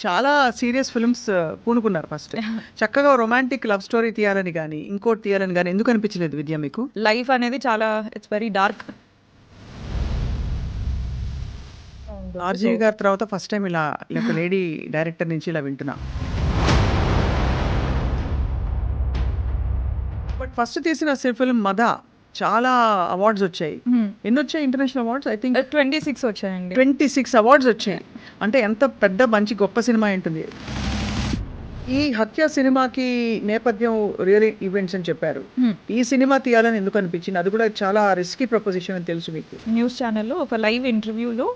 చాలా serious films పూనుకున్నారు first. చక్కగా రొమాంటిక్ లవ్ స్టోరీ తీయాలని గాని, ఇంకోటి తీయాలని గాని ఎందుకు అనిపించలేదు విద్య మీకు? లైఫ్ అనేది చాలా ఇట్స్ వెరీ డార్క్. ఆర్జీవి గారి తర్వాత ఫస్ట్ టైం ఇలా ఒక లేడీ డైరెక్టర్ నుంచి ఇలా వింటున్నా. బట్ ఫస్ట్ తీసిన ఫిల్మ్ 'మద' చాలా అవార్డ్స్ వచ్చాయి. ఎన్ని వచ్చాయి ఇంటర్నేషనల్ అవార్డ్స్? ఐ థింక్ 26 వచ్చాయండి. 26 అవార్డ్స్ వచ్చాయి. అంటే ఎంత పెద్ద మంచి గొప్ప సినిమా ఉంటుంది. ఈ హత్య సినిమాకి నేపథ్యం రియల్ ఈవెంట్స్ అని చెప్పారు. ఈ సినిమా తీయాలని ఎందుకు అనిపించింది? అది కూడా చాలా రిస్కీ ప్రపోజిషన్ అని తెలుసు మీకు. న్యూస్ ఛానల్లో ఒక లైవ్ ఇంటర్వ్యూలో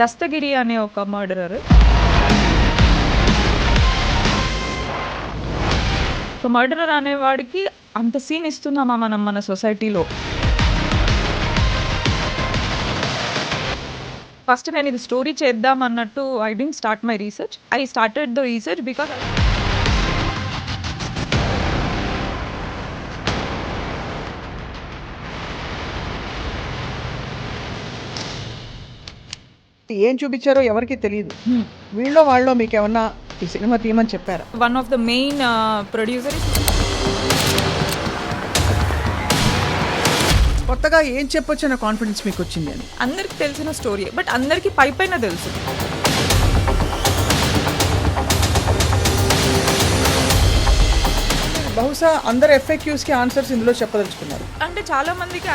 దస్తగిరి అనే ఒక మర్డరర్, ఒక మర్డరర్ అనేవాడికి అంత సీన్ ఇస్తున్నామా మనం మన సొసైటీలో? ఫస్ట్ నేను ఇది స్టోరీ చేద్దాం అన్నట్టు I don't start my research. I started the research because ఏం చూపించారో ఎవరికి తెలియదు. వీళ్ళో వాళ్ళో మీకు ఏమన్నా ఈ సినిమా తీయమని చెప్పారా? One of the main producer. కొత్తగా ఏం చెప్పొచ్చు అన్న కాన్ఫిడెన్స్ మీకు వచ్చింది అని? అందరికి తెలిసిన స్టోరీ, బట్ అందరికి పైన తెలుసు. బహుశా అందరు FAQs కి ఆన్సర్స్ ఇందులో చెప్పదలుచుకున్నారు. అంటే చాలా మందికి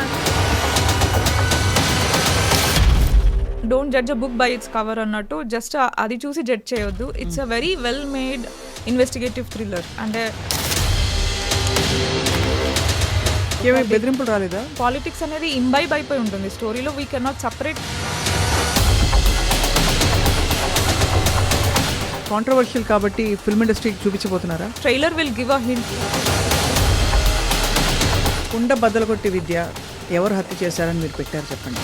don't judge a book by its cover అన్నట్టు, జస్ట్ అది చూసి జడ్జ్ చేయొద్దు. It's a very well made investigative thriller. అంటే ఏమీ బెదిరింపులు రాలేదా? పాలిటిక్స్ అనేది ఇంబైబ్ అయిపోయి ఉంటుంది స్టోరీలో. We can not separate. Controversial కాబట్టి ఫిల్మ్ ఇండస్ట్రీకి చూపించబోతున్నారా? Trailer will give a hint. కుండ బద్దలు కొట్టి విద్య ఎవరు హత్య చేశారని మీరు పెట్టారు చెప్పండి.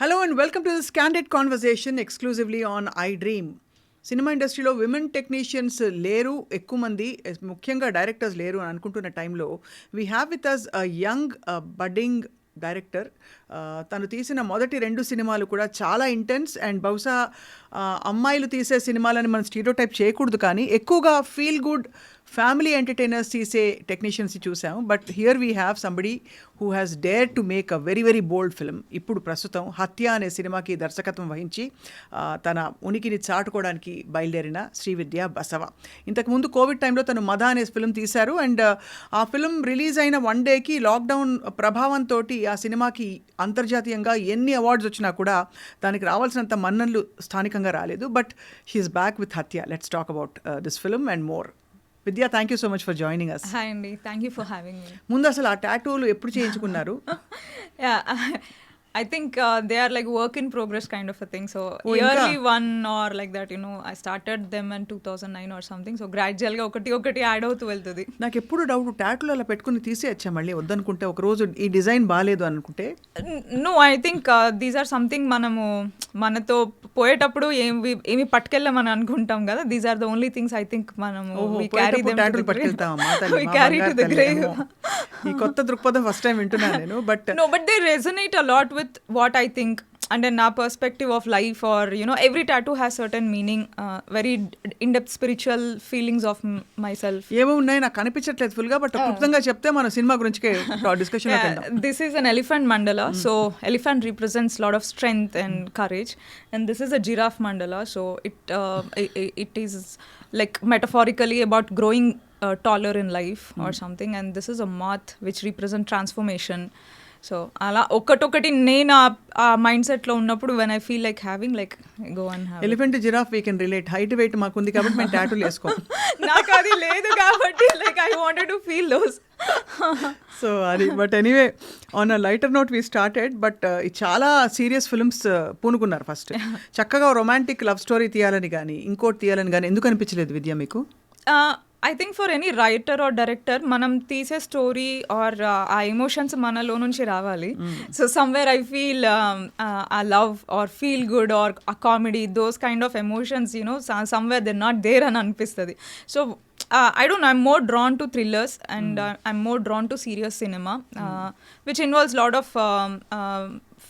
Hello and welcome to this candid conversation exclusively on iDream. Cinema ఇండస్ట్రీలో విమెన్ టెక్నీషియన్స్ లేరు ఎక్కువ మంది, ముఖ్యంగా డైరెక్టర్స్ లేరు అని అనుకుంటున్న టైంలో we have with us a young budding director. తను తీసిన మొదటి 2 సినిమాలు కూడా చాలా ఇంటెన్స్ అండ్ బహుశా అమ్మాయిలు తీసే సినిమాలని మనం స్టీరియోటైప్ చేయకూడదు, కానీ ఎక్కువగా ఫీల్ గుడ్ ఫ్యామిలీ ఎంటర్టైనర్స్ తీసే టెక్నీషియన్స్ని చూసాము. But here we have somebody who has dare to make a very very bold film. ఇప్పుడు ప్రస్తుతం హత్య అనే సినిమాకి దర్శకత్వం వహించి తన ఉనికిని చాటుకోవడానికి బయలుదేరిన శ్రీవిద్య బసవ. ఇంతకుముందు కోవిడ్ టైంలో తను 'మద' అనే ఫిల్మ్ తీశారు. అండ్ ఆ ఫిల్మ్ రిలీజ్ అయిన 1 డేకి లాక్డౌన్ ప్రభావంతో ఆ సినిమాకి అంతర్జాతీయంగా ఎన్ని అవార్డ్స్ వచ్చినా కూడా దానికి రావాల్సినంత మన్ననలు స్థానికంగా రాలేదు. But she's back with Hathya. Let's talk about this film and more. Vidya, thank you so much for joining us. Hi అండి, thank you for having me. ముందు అసలు ఆ టాటూలు ఎప్పుడు చేయించుకున్నారు? I think they are like work in progress kind of a thing. So Oh, yearly inka? one or like that, you know, I started them in 2009 or something. So gradually ga ఒకటి add అవుతూ వెళ్తుంది. నాకు ఎప్పుడు doubt, టాటూలు అలా పెట్టుకుని తీసేయచ్చా మళ్ళీ వద్దనుకుంటే? ఒక రోజు ఈ డిజైన్ బాగాలేదు అనుకుంటే? No, I think these are something మనము మనతో పోయేటప్పుడు ఏమి పట్టుకెళ్ళమని అనుకుంటాం కదా. These are the only things I think మనము టాటూలు పట్టుకెళ్తామా? ఈ కొత్త దృక్పథం ఫస్ట్ టైం వింటున్నాను నేను. But no, but they resonate a lot with what I think and in our perspective of life, or you know, every tattoo has certain meaning, very in-depth spiritual feelings of myself. ఏమో ఉన్నాయి నాకు కనిపించట్లేదు full గా, but క్లుప్తంగా చెప్తే మన cinema గురించి discussion This is an elephant mandala. So elephant represents a lot of strength and courage, and this is a giraffe mandala. So it is like metaphorically about growing taller in life or something, and this is a moth which represent transformation. So అలా ఒకటి నేను ఆ mind సెట్లో ఉన్నప్పుడు when I feel like having like go and have. Elephant, giraffe we can relate. Height weight మాకు ఉంది కాబట్టి మేము టాటూలు వేసుకోం. నాకు అది లేదు కాబట్టి like I wanted to feel those. So అది. But anyway, on a lighter note we started. But చాలా సీరియస్ ఫిల్మ్స్ పూనుకున్నారు ఫస్ట్. చక్కగా రొమాంటిక్ లవ్ స్టోరీ తీయాలని కానీ, ఇంకోటి తీయాలని కానీ ఎందుకు అనిపించలేదు విద్య మీకు? I think for any writer or director మనం తీసే స్టోరీ ఆర్ ఆ ఎమోషన్స్ మనలో నుంచి రావాలి. So somewhere I feel uh love or feel good or uh comedy, those kind of emotions, you know, somewhere they not there అని అనిపిస్తుంది. So I don't know, I'm more drawn to thrillers and I'm more drawn to serious cinema, which involves a lot of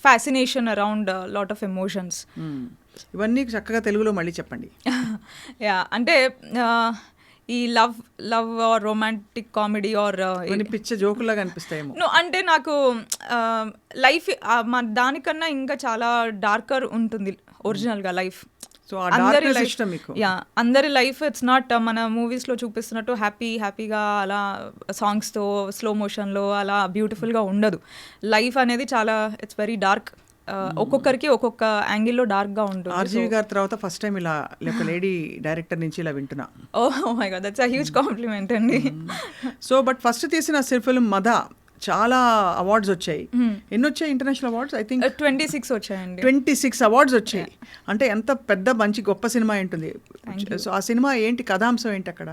fascination around a lot of emotions. ఇవన్నీ చక్కగా తెలుగులో మళ్ళీ చెప్పండి. Yeah అంటే ఈ love or romantic comedy or కొన్ని పిచ్చ జోకులాగా అనిపిస్తాయేమో. No అంటే నాకు లైఫ్ దానికన్నా ఇంకా చాలా డార్కర్ ఉంటుంది ఒరిజినల్గా లైఫ్. సో ఆ డార్క్నెస్ ఇష్టం మీకు. యా అందరి లైఫ్ ఇట్స్ నాట్ మన మూవీస్లో చూపిస్తున్నట్టు హ్యాపీగా అలా సాంగ్స్తో స్లో మోషన్లో అలా బ్యూటిఫుల్గా ఉండదు. లైఫ్ అనేది చాలా ఇట్స్ వెరీ డార్క్. ఒక్కొక్కరికి ఒక్కొక్క యాంగిల్లో డార్క్గా ఉంటుంది. ఆర్జీవి గారి తర్వాత ఫస్ట్ టైం ఇలా ఒక లేడీ డైరెక్టర్ నుంచి ఇలా వింటున్నా. Oh my God, that's a huge compliment అండి. సో బట్ ఫస్ట్ తీసిన ఫిల్మ్ మద చాలా అవార్డ్స్ వచ్చాయి. ఎన్ని వచ్చాయి ఇంటర్నేషనల్ అవార్డ్స్? ఐ థింక్ 26 వచ్చాయండి. 26 అవార్డ్స్ వచ్చాయి. అంటే ఎంత పెద్ద మంచి గొప్ప సినిమా ఉంటుంది. సో ఆ సినిమా ఏంటి, కథాంశం ఏంటి అక్కడ?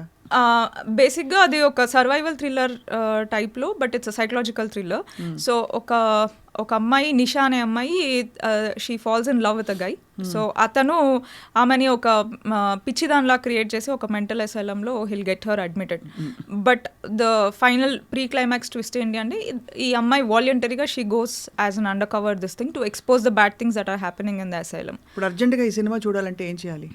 బేసిక్గా అది ఒక సర్వైవల్ థ్రిల్లర్ టైప్లో, but it's thriller thriller. So ఒక అమ్మాయి, నిషా అనే అమ్మాయి, she falls in love with a guy. So అతను ఆమెని ఒక పిచ్చిదాన్లా క్రియేట్ చేసి ఒక మెంటల్ అసైలంలో he'll get her admitted. But the final pre climax twist ఏంటి అంటే ఈ అమ్మాయి వాలంటరీగా she goes as an undercover this thing to expose the bad things that are happening in the asylum. ఇప్పుడు అర్జెంట్గా ఈ సినిమా చూడాలంటే ఏం చేయాలి?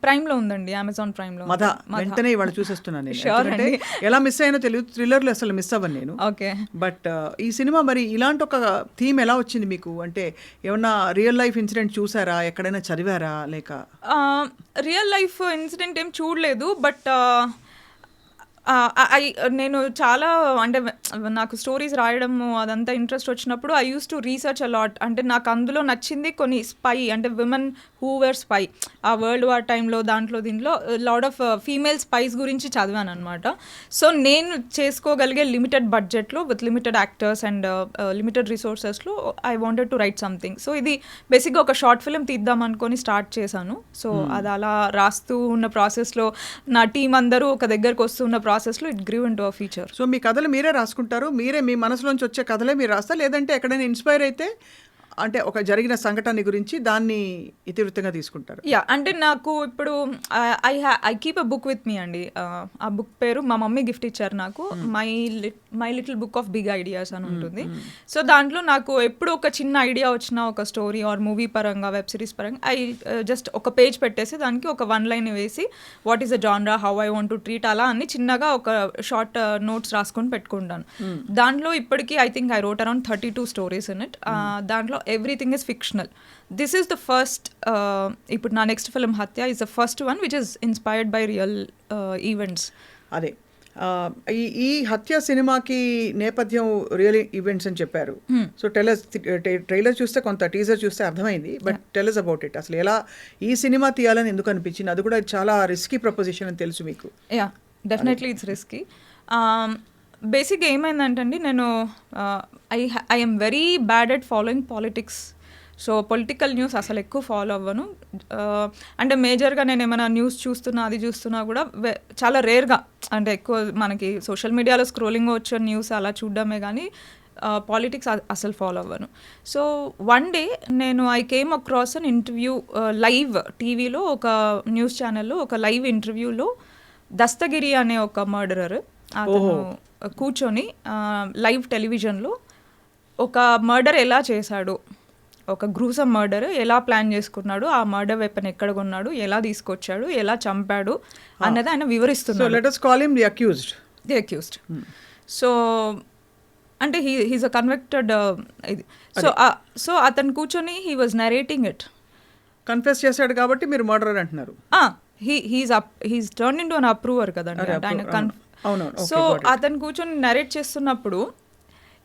ప్రైమ్లో ఉందండి, అమెజాన్ ప్రైమ్లో. మద వెంటనే ఇవాళ చూసేస్తున్నాను నేను. ఎలా మిస్ అయినో తెలియదు, థ్రిల్లర్లు అసలు మిస్ అవ్వను నేను. ఓకే. బట్ ఈ సినిమా మరి ఇలాంటి ఒక థీమ్ ఎలా వచ్చింది మీకు? అంటే ఏమన్నా రియల్ లైఫ్ ఇన్సిడెంట్ చూసారా, ఎక్కడైనా చదివారా? లేక రియల్ లైఫ్ ఇన్సిడెంట్ ఏం చూడలేదు, బట్ నేను చాలా అంటే నాకు స్టోరీస్ రాయడము అదంతా ఇంట్రెస్ట్ వచ్చినప్పుడు I use to research a lot. అంటే నాకు అందులో నచ్చింది కొన్ని స్పై, అంటే విమెన్ హూ వేర్ స్పై, ఆ వరల్డ్ వార్ టైంలో దీంట్లో లాట్ ఆఫ్ ఫీమేల్ స్పైస్ గురించి చదివాను అనమాట. సో నేను చేసుకోగలిగే లిమిటెడ్ బడ్జెట్లో with limited actors and limited రిసోర్సెస్లో I wanted to write something. So ఇది బేసిక్గా ఒక షార్ట్ ఫిల్మ్ తీద్దాం అనుకొని స్టార్ట్ చేశాను. సో అది అలా రాస్తూ ఉన్న ప్రాసెస్లో నా టీం అందరూ ఒక దగ్గరకు వస్తున్న ప్రాసెస్లో it grew into a feature. So మీ కథలు మీరే రాసుకుంటారు? మీరే మీ మనసులోంచి వచ్చే కథలే మీరు రాస్తారు, లేదంటే ఎక్కడైనా ఇన్స్పైర్ అయితే అంటే ఒక జరిగిన సంఘటన గురించి దాన్ని ఇతివృత్తంగా తీసుకుంటారు? యా అంటే నాకు ఇప్పుడు I keep a book with me అండి. ఆ బుక్ పేరు మా మమ్మీ గిఫ్ట్ ఇచ్చారు నాకు, my little book of big ideas అని ఉంటుంది. సో దాంట్లో నాకు ఎప్పుడు ఒక చిన్న ఐడియా వచ్చిన ఒక స్టోరీ ఆర్ మూవీ పరంగా, వెబ్ సిరీస్ పరంగా, ఐ జస్ట్ ఒక పేజ్ పెట్టేసి దానికి ఒక 1 లైన్ వేసి what is the genre, how I want to treat, అలా అన్ని చిన్నగా ఒక షార్ట్ నోట్స్ రాసుకొని పెట్టుకుంటాను. దాంట్లో ఇప్పటికీ I think I wrote around 32 stories in it. దాంట్లో everything is fictional. This is the first, ఇప్పుడు నా next film Hathya is the first one which is inspired by real events. అదే ఈ హత్య సినిమాకి నేపథ్యం రియల్ ఈవెంట్స్ అని చెప్పారు. సో ట్రైలర్ చూస్తే, కొంత టీజర్ చూస్తే అర్థమైంది. But tell us about it. అసలు ఎలా ఈ సినిమా తీయాలని ఎందుకు అనిపించింది? అది కూడా చాలా రిస్కీ ప్రపోజిషన్ అని తెలుసు మీకు. Yeah definitely it's risky. బేసిక్గా ఏమైందంటే అండి, నేను I M very bad at following politics. So political news అసలు ఎక్కువ ఫాలో అవ్వను. అంటే మేజర్గా నేను ఏమైనా న్యూస్ చూస్తున్నా కూడా చాలా రేర్గా, అంటే ఎక్కువ మనకి సోషల్ మీడియాలో స్క్రోలింగ్ వచ్చే న్యూస్ అలా చూడడమే కానీ పాలిటిక్స్ అసలు ఫాలో అవ్వను. సో వన్ డే నేను I came across an interview live టీవీలో, ఒక న్యూస్ ఛానల్లో ఒక లైవ్ ఇంటర్వ్యూలో దస్తగిరి అనే ఒక మర్డరర్ అతను కూర్చొని లైవ్ టెలివిజన్లో ఒక మర్డర్ ఎలా చేశాడు, ఒక గ్రూసమ్ మర్డర్ ఎలా ప్లాన్ చేసుకున్నాడు, ఆ మర్డర్ వెపన్ ఎక్కడ కొన్నాడు, ఎలా తీసుకొచ్చాడు, ఎలా చంపాడు అన్నది ఆయన వివరిస్తున్నాడు. So let us call him the accused. The accused. So అంటే హీస్ అ కన్విక్టెడ్ ఇది. సో అతను కూర్చొని he was narrating it. Confess చేశాడు కాబట్టి మీరు మర్డరర్ అంటున్నారు. హీస్ టర్న్ ఇంటూ అన్ అప్రూవర్ కదండి ఆయన. సో అతను కూర్చొని నరేట్ చేస్తున్నప్పుడు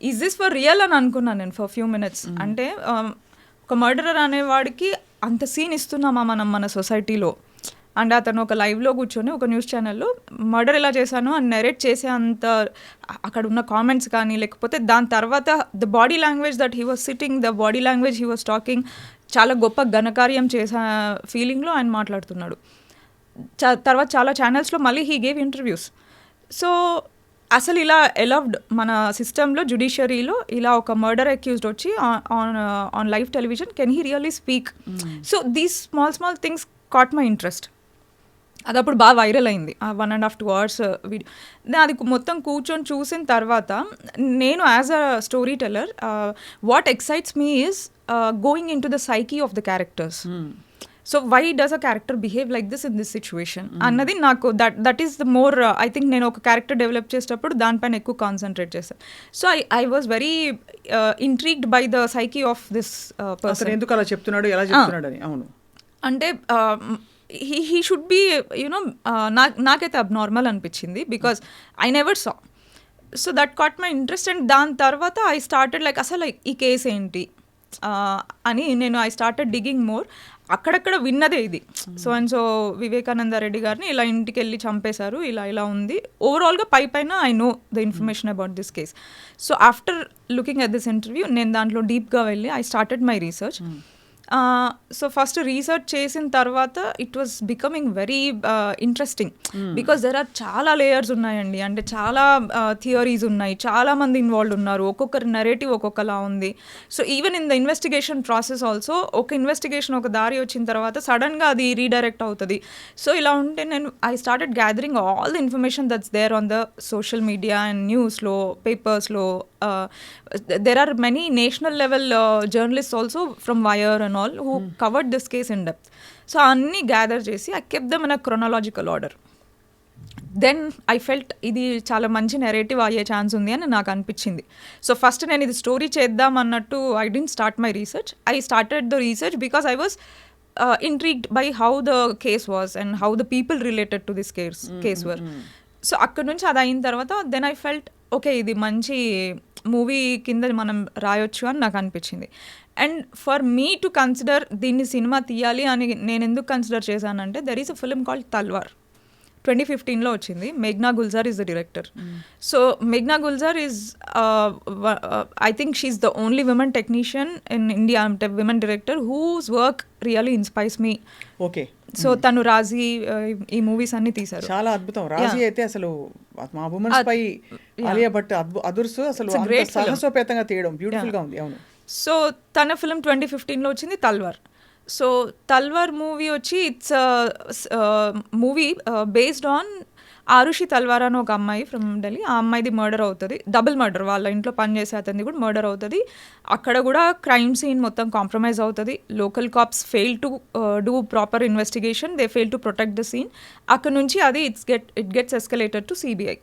ఈజ్ దిస్ ఫర్ రియల్ అని అనుకున్నాను నేను ఫర్ ఫ్యూ మినిట్స్. అంటే ఒక మర్డరర్ అనేవాడికి అంత సీన్ ఇస్తున్నామా మనం మన సొసైటీలో? అండ్ అతను ఒక లైవ్లో కూర్చొని ఒక న్యూస్ ఛానల్లో మర్డర్ ఎలా చేశాను అని నెరేట్ చేసే అంత, అక్కడ ఉన్న కామెంట్స్ కానీ, లేకపోతే దాని తర్వాత the body language that he was sitting, the body language he was talking, చాలా గొప్ప ఘనకార్యం చేసే ఫీలింగ్లో ఆయన మాట్లాడుతున్నాడు. తర్వాత చాలా ఛానల్స్లో మళ్ళీ హీ గేవ్ ఇంటర్వ్యూస్. సో అసలు ఇలా ఎలవ్డ్ మన సిస్టంలో, జుడిషియరీలో ఇలా ఒక మర్డర్ అక్యూజ్డ్ వచ్చి on live television, can he really speak? So these small things caught my interest. అది అప్పుడు బాగా వైరల్ అయింది 1.5 2 hours వీడియో. అది మొత్తం కూర్చొని చూసిన తర్వాత నేను as a storyteller what excites me is going in to the psyche of the characters. So why does a character behave like this in this situation అన్నది నాకు that is the more I think నేను ఒక character develop చేసేటప్పుడు దానిపైన ఎక్కువ concentrate చేస్తాను. So I was very intrigued by the psyche of this person. ఎందుకు అలా చెప్తున్నాడు, ఎలా చెప్తున్నాడు అని. అవును, అంటే he should be, you know, నాకైతే అబ్నార్మల్ అనిపించింది because I never saw. So that caught my interest. And దాని తర్వాత ఐ స్టార్టెడ్ లైక్ అసలు ఈ కేసు ఏంటి అని నేను ఐ స్టార్టెడ్ డిగింగ్ మోర్. అక్కడక్కడ విన్నదే ఇది. So and so Vivekananda Reddy గారిని ఇలా ఇంటికి వెళ్ళి చంపేశారు, ఇలా ఉంది. ఓవరాల్గా పైన I know the information about this case. So after looking at this interview నేను దాంట్లో డీప్గా వెళ్ళి I started my research. So first research చేసిన తర్వాత it was becoming very interesting because there are చాలా లేయర్స్ ఉన్నాయండి. అంటే చాలా థియరీస్ ఉన్నాయి, చాలా మంది ఇన్వాల్వ్ ఉన్నారు, ఒక్కొక్కరి నెరేటివ్ ఒక్కొక్కలా ఉంది. So even in the investigation process also ఒక ఇన్వెస్టిగేషన్ ఒక దారి వచ్చిన తర్వాత సడన్గా అది రీడైరెక్ట్ అవుతుంది. సో ఇలా ఉంటే నేను I started gathering all the information that's there on the social media and న్యూస్లో, పేపర్స్లో. There are many national level journalists also from Wire and all who covered this case in depth. So anni gather chesi I kept them in a chronological order. Then I felt ఇది చాలా మంచి narrative అయ్యే chance ఉంది అని నాకు అనిపించింది. So first నేను ఇది స్టోరీ చేద్దాం అన్నట్టు I didn't start my research. I started the research because I was intrigued by how the case was and how the people related to this case were. So అక్కడ నుంచి అది అయిన తర్వాత then I felt okay ఇది మంచి movie కింద మనం రాయొచ్చు అని నాకు అనిపించింది. And for me to consider దీన్ని సినిమా తీయాలి అని నేను ఎందుకు కన్సిడర్ చేశానంటే there is a film called తల్వార్. 2015లో వచ్చింది. మేఘ్నా Gulzar is the director. So మేఘ్నా Gulzar is I think she is the only women technician in India, అంటే women director who's work really inspires me. Okay. So తను రాజీ ఈ మూవీస్ అన్ని తీశారు. చాలా అద్భుతం. రాజీ అయితే అసలు మా ఉమెన్స్ పై ఆలియా భట్ అదుర్సు అసలు సాహసోపేతంగా తీయడం బ్యూటిఫుల్ గా ఉంది. అవును. సో తన ఫిల్మ్ 2015లో వచ్చింది తల్వార్. సో తల్వార్ మూవీ వచ్చి it's movie based on Aarushi Talwar అని ఒక అమ్మాయి ఫ్రమ్ ఢిల్లీ. ఆ అమ్మాయిది మర్డర్ అవుతుంది, డబుల్ మర్డర్. వాళ్ళ ఇంట్లో పనిచేసే అతనిది కూడా మర్డర్ అవుతుంది. అక్కడ కూడా క్రైమ్ సీన్ మొత్తం కాంప్రమైజ్ అవుతుంది. Local cops fail to do proper investigation, they fail to protect the scene. అక్కడ నుంచి అది it gets escalated to CBI.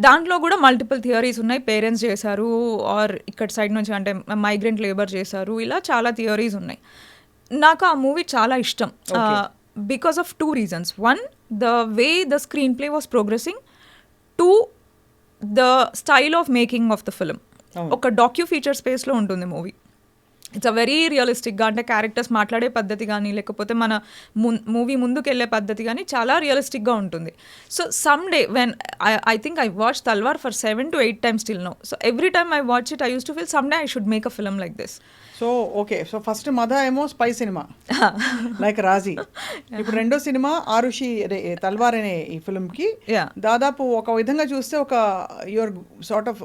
దాంట్లో కూడా మల్టిపుల్ థియరీస్ ఉన్నాయి. పేరెంట్స్ చేశారు ఆర్ ఇక్కడ సైడ్ నుంచి అంటే మైగ్రెంట్ లేబర్ చేశారు, ఇలా చాలా థియరీస్ ఉన్నాయి. నాకు ఆ మూవీ చాలా ఇష్టం because of 2 reasons. 1, the way the screenplay was progressing. 2, the style of making of the film. ఒక డాక్యూ ఫీచర్ స్పేస్లో ఉంటుంది మూవీ. ఇట్స్ అ వెరీ రియలిస్టిక్గా, అంటే క్యారెక్టర్స్ మాట్లాడే పద్ధతి కానీ లేకపోతే మన మూవీ ముందుకు వెళ్ళే పద్ధతి కానీ చాలా రియలిస్టిక్గా ఉంటుంది. So some day when I think I watch Talvar for 7 to 8 times till now. So every time I watch it, I used to feel someday I should make a film like this. So okay. So first మద ఏమో spy cinema like రాజీ. ఇప్పుడు రెండో cinema Arushi తల్వార్ అనే ఈ ఫిల్మ్కి దాదాపు ఒక విధంగా చూస్తే ఒక యువర్ సార్ట్ ఆఫ్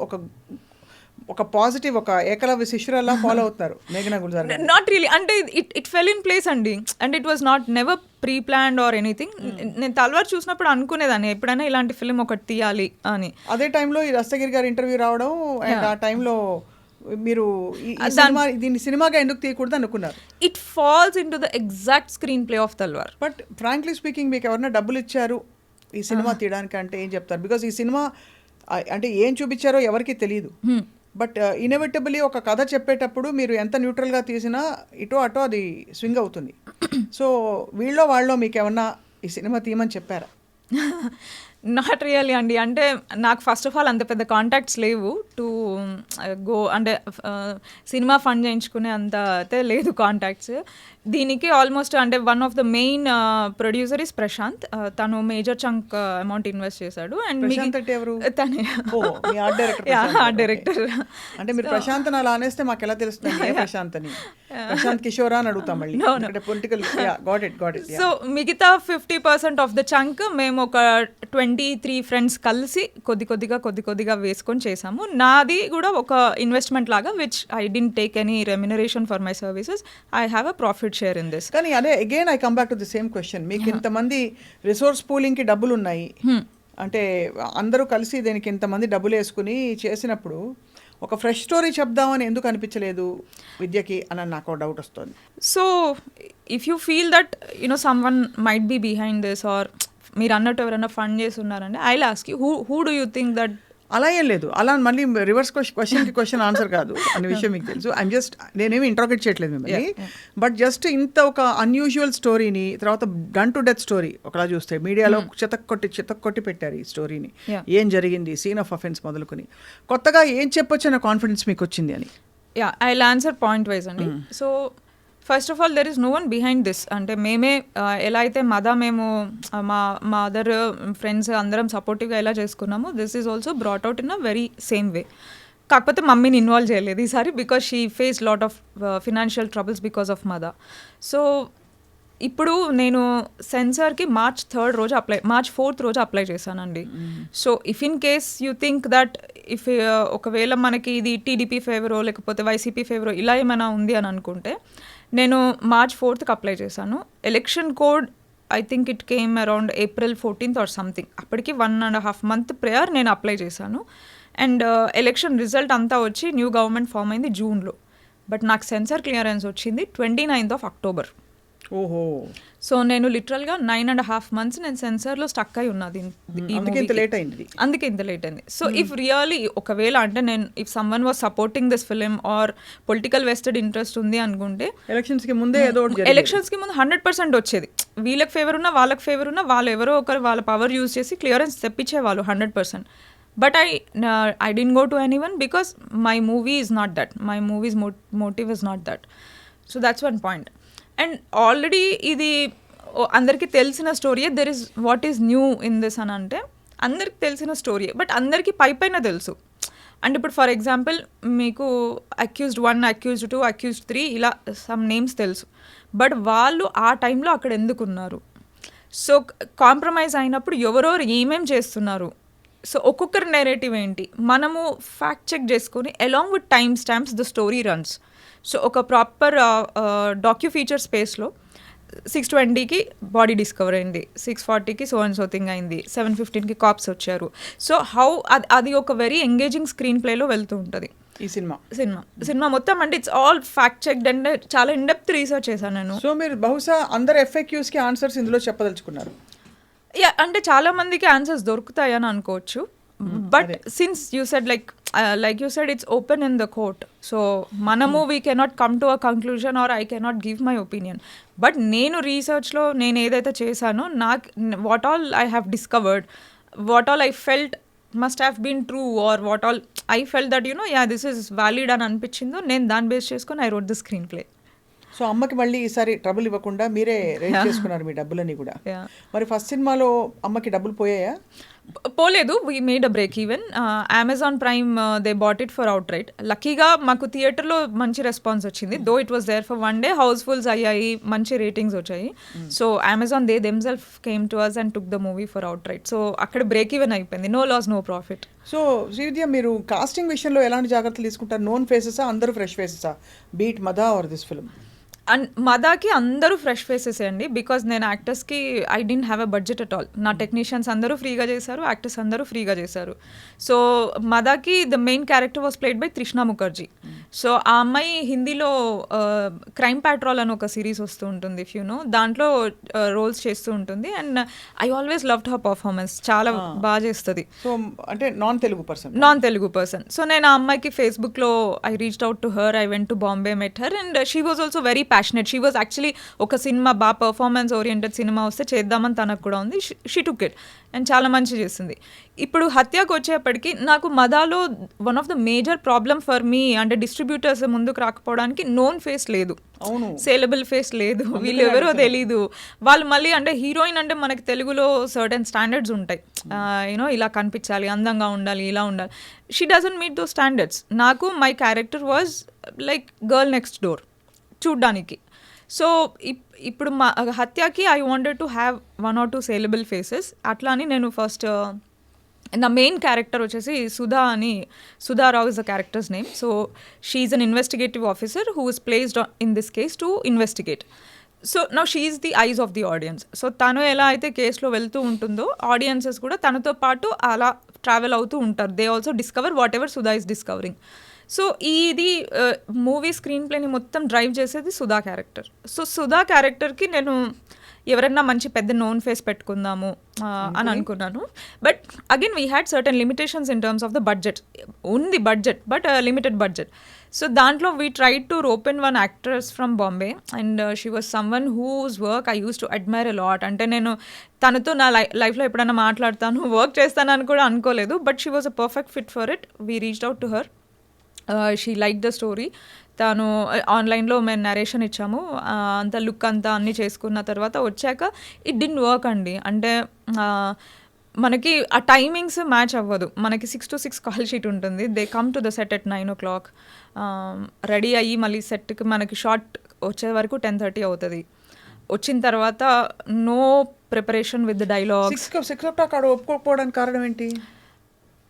ఒక పాజిటివ్, ఒక ఏకలవ్య శిష్యురాల్లా ఫాలో అవుతున్నారు మేఘనా గుల్జార్. నాట్ రియలీ, అంటే ఇట్ ఫెల్ ఇన్ ప్లేస్ అండి. And it was not never pre planned or anything. నేను తల్వార్ చూసినప్పుడు అనుకునేదాన్ని ఎప్పుడైనా ఇలాంటి ఫిల్మ్ ఒకటి తీయాలి అని. అదే టైంలో ఈ దస్తగిరి గారి ఇంటర్వ్యూ రావడం అండ్ ఆ టైంలో మీరు దీన్ని సినిమాగా ఎందుకు తీయకూడదు అనుకున్నారు? It falls in to the exact screenplay of Talvar. But frankly speaking మీకు ఎవరైనా డబ్బులు ఇచ్చారు ఈ సినిమా తీయడానికి అంటే ఏం చెప్తారు? బికాస్ ఈ సినిమా అంటే ఏం చూపించారో ఎవరికి తెలియదు. బట్ ఇన్ఎవిటబుల్లీ ఒక కథ చెప్పేటప్పుడు మీరు ఎంత న్యూట్రల్గా తీసినా ఇటో అటో అది స్వింగ్ అవుతుంది. సో వీళ్ళో వాళ్ళో మీకు ఏమన్నా ఈ సినిమా తీయమని చెప్పారా? నాట్ రియల్లీ అండి. అంటే నాకు ఫస్ట్ ఆఫ్ ఆల్ అంత పెద్ద కాంటాక్ట్స్ లేవు టు గో, అంటే సినిమా ఫండ్ చేయించుకునే అంత అయితే లేదు కాంటాక్ట్స్. దీనికి ఆల్మోస్ట్ అంటే one of the main producer is Prashant. తను మేజర్ చంక్ అమౌంట్ ఇన్వెస్ట్ చేశాడు. అండ్ తనే ఆర్ట్ డైరెక్టర్. అంటే మీరు ప్రశాంత్ అలా అనేస్తే మాకు ఎలా తెలుస్తుంది ప్రశాంత్ అని? ప్రశాంత్ కిషోరా అని అడుగుతాం మళ్ళీ. పొలిటికల్. సో మిగతా 50% ఆఫ్ ద చంక్ మేము ఒక 20 23 ఫ్రెండ్స్ కలిసి కొద్దిగా వేసుకొని చేసాము. నాది కూడా ఒక ఇన్వెస్ట్మెంట్ లాగా, which I didn't take any remuneration for my services. I have a profit share in this. కానీ అదే again I come back to the same question. మీకు ఇంతమంది రిసోర్స్ పూలింగ్కి డబ్బులు ఉన్నాయి అంటే అందరూ కలిసి దీనికి ఇంతమంది డబ్బులు వేసుకుని చేసినప్పుడు ఒక ఫ్రెష్ స్టోరీ చెప్దామని ఎందుకు అనిపించలేదు విద్యకి అని నాకు డౌట్ వస్తుంది. So if you feel that someone might be behind this, or మీరు అన్నట్టు ఎవరైనా ఫండ్ చేసి ఉన్నారంటే I will ask you who do you think that. అలా ఏం లేదు, అలా మళ్ళీ రివర్స్ క్వశ్చన్ ఆన్సర్ కాదు అనే విషయం మీకు తెలుసు. ఐమ్ జస్ట్ నేనేమి ఇంట్రాగేట్ చేయట్లేదు మిమ్మల్ని, బట్ జస్ట్ ఇంత ఒక అన్యూజువల్ స్టోరీని తర్వాత డన్ టు డెత్ స్టోరీ ఒకలా చూస్తే మీడియాలో చితక్కొట్టి పెట్టారు ఈ స్టోరీని. ఏం జరిగింది, సీన్ ఆఫ్ అఫెన్స్ మొదలుకొని కొత్తగా ఏం చెప్పొచ్చు అనే కాన్ఫిడెన్స్ మీకు వచ్చింది అని. Yeah, I will answer point wise అండి. So first of all there is no one behind this. అంటే మేమే ఎలా అయితే మేము మా అదర్ ఫ్రెండ్స్ అందరం సపోర్టివ్గా ఎలా చేసుకున్నామో, this is also brought out in a very same way. కాకపోతే మమ్మీని ఇన్వాల్వ్ చేయలేదు ఈసారి, because she face lot of financial troubles because of mother. So ఇప్పుడు నేను సెన్సార్కి మార్చ్ 4th రోజు అప్లై చేశానండి. So if in case you think that if ఒకవేళ మనకి ఇది టీడీపీ ఫేవరో లేకపోతే వైసీపీ ఫేవరో ఇలా ఏమైనా ఉంది అని అనుకుంటే, నేను మార్చ్ 4th అప్లై చేశాను. Election code I think it came around April 14th or something. అప్పటికి 1.5 month ప్రేయర్ నేను అప్లై చేశాను. అండ్ ఎలక్షన్ రిజల్ట్ అంతా వచ్చి న్యూ గవర్నమెంట్ ఫామ్ అయింది జూన్లో. బట్ నాకు సెన్సార్ క్లియరెన్స్ వచ్చింది 29th October. ఓహో. సో నేను లిటరల్గా 9.5 months నేను సెన్సార్లో స్టక్ అయి ఉన్నది. అందుకే ఇంత లేట్ అయింది. సో ఇఫ్ రియలీ ఒకవేళ అంటే నేను if someone was supporting this film or political vested interest ఉంది అనుకుంటే ఎలక్షన్స్కి ముందే ఎలక్షన్స్కి ముందు 100% వచ్చేది. వీళ్ళకి ఫేవర్ ఉన్నా వాళ్ళకి ఫేవర్ ఉన్నా వాళ్ళు ఎవరో ఒకరు వాళ్ళ పవర్ యూజ్ చేసి clearance తెప్పించేవాళ్ళు 100%. But I didn't go to anyone because my movie is not that. My movie's motive is not that. So that's one point. And already ఇది అందరికీ తెలిసిన స్టోరీయే. There is what is new in this అని అంటే అందరికి తెలిసిన స్టోరీయే, but అందరికీ పైన తెలుసు. అంటే ఇప్పుడు ఫర్ ఎగ్జాంపుల్ మీకు అక్యూజ్డ్ 1, అక్యూజ్డ్ 2, అక్యూజ్డ్ 3 ఇలా సమ్ నేమ్స్ తెలుసు, బట్ వాళ్ళు ఆ టైంలో అక్కడ ఎందుకు ఉన్నారు, సో కాంప్రమైజ్ అయినప్పుడు ఎవరెవరు ఏమేం చేస్తున్నారు, సో ఒక్కొక్కరి నెరేటివ్ ఏంటి మనము ఫ్యాక్ట్ చెక్ చేసుకొని along with time stamps the story runs. So ఒక ప్రాపర్ డాక్యూ ఫీచర్ స్పేస్లో 6:20కి బాడీ డిస్కవర్ అయింది, 6:40కి సో అండ్ సో థింగ్ అయింది, 7:15కి కాప్స్ వచ్చారు. సో అది ఒక వెరీ ఎంగేజింగ్ స్క్రీన్ ప్లేలో వెళ్తూ ఉంటుంది ఈ సినిమా మొత్తం. అంటే it's all fact checked and చాలా ఇన్డెప్త్ రీసెర్చ్ చేశాను నేను. సో మీరు బహుశా అందరు FAQsకి ఆన్సర్స్ ఇందులో చెప్పదలుచుకున్నారు. యా, అంటే చాలా మందికి ఆన్సర్స్ దొరుకుతాయని అనుకోవచ్చు. But since you said like you said, it's open in the court. So manamu we cannot come to a conclusion or I cannot give my opinion. But nenu research lo nenu edaithe chesano what all I have discovered, what all I felt must have been true, or what all I felt that yeah this is valid అని అనిపించిందో నేను దాన్ని base చేసుకొని I wrote the screenplay. So అమ్మకి మళ్ళీ ఈసారి trouble ఇవ్వకుండా మీరే రేజ్ చేసుకున్నారు మీ డబ్బులని కూడా. మరి ఫస్ట్ సినిమాలో అమ్మకి డబ్బులు పోయాయా? పోలేదు. We made a break even. Amazon Prime they bought it for outright. లక్కీగా మాకు థియేటర్లో మంచి రెస్పాన్స్ వచ్చింది. Though it was there for 1 day, housefuls అయ్యాయి, మంచి రేటింగ్స్ వచ్చాయి. So Amazon they themself came to us and took the movie for outright. So అక్కడ break even అయిపోయింది. No loss no profit. So Srividya, మీరు casting విషయంలో ఎలాంటి జాగ్రత్తలు తీసుకుంటారు? నోన్ ఫేసెసా, అందరూ fresh ఫేసెసా? Beat Madha are this film? And మదాకి అందరూ ఫ్రెష్ ఫేసెస్ అండి, బికాజ్ నేను యాక్టర్స్కి I didn't have a budget at all. నా టెక్నీషియన్స్ అందరూ ఫ్రీగా చేశారు, యాక్టర్స్ అందరూ ఫ్రీగా చేశారు. సో మదాకి the main character was played by Trishna Mukherjee. So ఆ అమ్మాయి హిందీలో క్రైమ్ ప్యాట్రోల్ అని ఒక సిరీస్ వస్తూ ఉంటుంది, ఇఫ్ యూ నో, దాంట్లో రోల్స్ చేస్తూ ఉంటుంది. And I always loved her performance, చాలా బాగా చేస్తుంది. సో అంటే నాన్ తెలుగు పర్సన్. సో నేను ఆ అమ్మాయికి ఫేస్బుక్లో I reached out to her, I went to Bombay, met her, and she was also very passionate. She was actually ఒక సినిమా బాగా పర్ఫార్మెన్స్ ఓరియంటెడ్ సినిమా వస్తే చేద్దామని తనకు కూడా ఉంది. షీ టుక్ ఇట్ అండ్ చాలా మంచి చేసింది. ఇప్పుడు హత్యకు వచ్చేప్పటికి నాకు మదాలో one of the major problem for me అంటే డిస్ట్రిబ్యూటర్స్ ముందుకు రాకపోవడానికి నోన్ ఫేస్ లేదు, సేలబుల్ ఫేస్ లేదు, వీళ్ళు ఎవరో తెలీదు. వాళ్ళు మళ్ళీ అంటే హీరోయిన్ అంటే మనకి తెలుగులో సర్టెన్ స్టాండర్డ్స్ ఉంటాయి, యూనో ఇలా కనిపించాలి, అందంగా ఉండాలి, ఇలా ఉండాలి. She doesn't meet those standards. నాకు my character was like girl next door చూడ్డానికి. సో ఇప్పుడు మా హత్యకి I wanted to have 1 or 2 saleable faces. అట్లా అని నేను ఫస్ట్ నా మెయిన్ క్యారెక్టర్ వచ్చేసి Sudharao is the character's name. So she is an investigative officer who is placed in this case to investigate. So now she is the eyes of the audience. So తను ఎలా అయితే కేసులో వెళ్తూ ఉంటుందో audiences కూడా తనతో పాటు అలా ట్రావెల్ అవుతూ ఉంటారు. They also discover what ever Sudha is discovering. So ఇది మూవీ స్క్రీన్ ప్లేని మొత్తం డ్రైవ్ చేసేది సుధా క్యారెక్టర్. సో సుధా క్యారెక్టర్కి నేను ఎవరన్నా మంచి పెద్ద నోన్ ఫేస్ పెట్టుకుందాము అని అనుకున్నాను. But again we had certain limitations in terms of the budget. ఉంది budget but limited budget. So దాంట్లో we tried to rope in one actress from Bombay and she was someone whose work I use to admire a lot. అంటే నేను తనతో నా లైఫ్లో ఎప్పుడైనా మాట్లాడతాను, work చేస్తానని కూడా అనుకోలేదు. But she was a perfect fit for it. We reached out to her. She like the story. తను ఆన్లైన్లో మేము నరేషన్ ఇచ్చాము, అంత లుక్ అంతా అన్నీ చేసుకున్న తర్వాత వచ్చాక ఇట్ డిడ్ంట్ వర్క్ అండి. అంటే మనకి ఆ టైమింగ్స్ మ్యాచ్ అవ్వదు. మనకి 6 to 6 కాల్ షీట్ ఉంటుంది. They come to the set at 9 o'clock. Ready అయ్యి మళ్ళీ సెట్కి మనకి షార్ట్ వచ్చే వరకు 10:30 అవుతుంది. వచ్చిన తర్వాత no preparation with the dialogue. 6 o'clock ఆడ ఒప్పుకోకపోవడానికి కారణం ఏంటి?